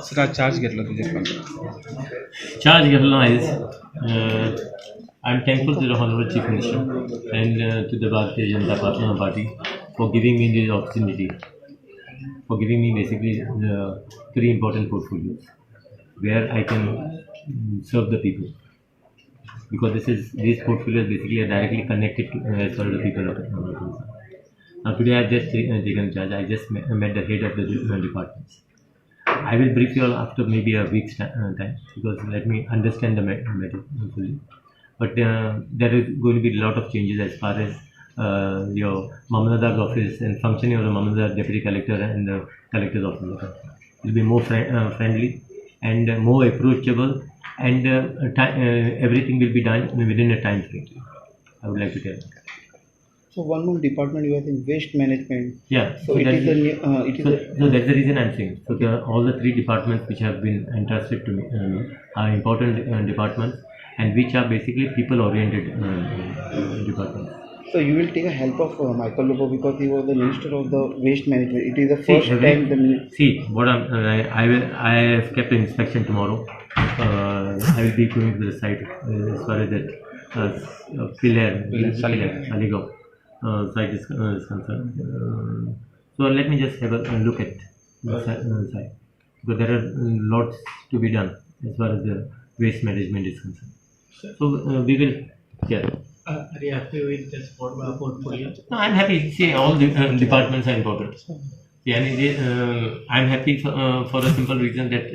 Sir charge घेतला तुझ्याकडून. Charge is I'm thankful to the Honorable Chief Minister and to the Bharatiya Janata Party for giving me this opportunity, for giving me basically the three important portfolios where I can serve the people. Because these portfolios basically are directly connected to as far as the people are concerned. Now today I just taken charge. I just met the head of the departments. I will brief you all after maybe a week's time because let me understand the matter fully. But there is going to be a lot of changes as far as your Mambladar office and functioning of the Mambladar Deputy Collector and the Collector's office. It will be more friendly and more approachable, and everything will be done within a time frame. I would like to tell. So one more department you have in waste management. Yeah. So that's the reason I'm saying. So all the three departments which have been entrusted to me are important departments, and which are basically people-oriented departments. So you will take a help of Michael Lobo because he was the minister of the waste management. It is the first time the what I have kept an inspection tomorrow. I will be going to the site as far as that Saligaon site is concerned. So let me just have a look at the site, because there are lots to be done as far as the waste management is concerned. So we will. Yeah. Are you happy with this portfolio? No, I'm happy. See, all the departments are important. Yeah, I'm happy for a simple reason that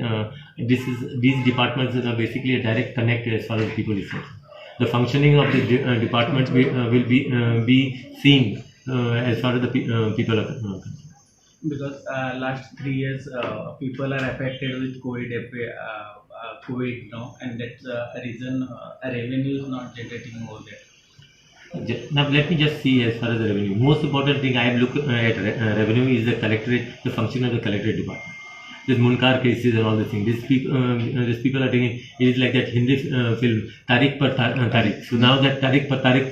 these departments are basically a direct connect as far as people is concerned. The functioning of the departments will be seen as far as the people are concerned. Because last 3 years people are affected with COVID now, and that's a reason revenue is not generating more there. Now let me just see as far as the revenue. Most important thing I look at revenue is the collectorate, the function of the collectorate department. This Munkar cases and all these things. These people are taking. It is like that Hindi film Tariq par Tariq. So now that Tariq par Tariq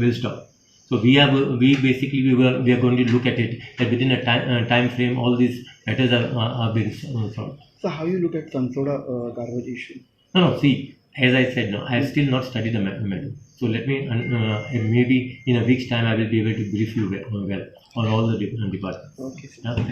will stop. So we are going to look at it that within a time frame all these matters are being solved. So how you look at Kansoda garbage issue? No. See, as I said, no, I have still not studied the matter. So let me maybe in a week's time I will be able to brief you well on all the departments. Okay. Yeah?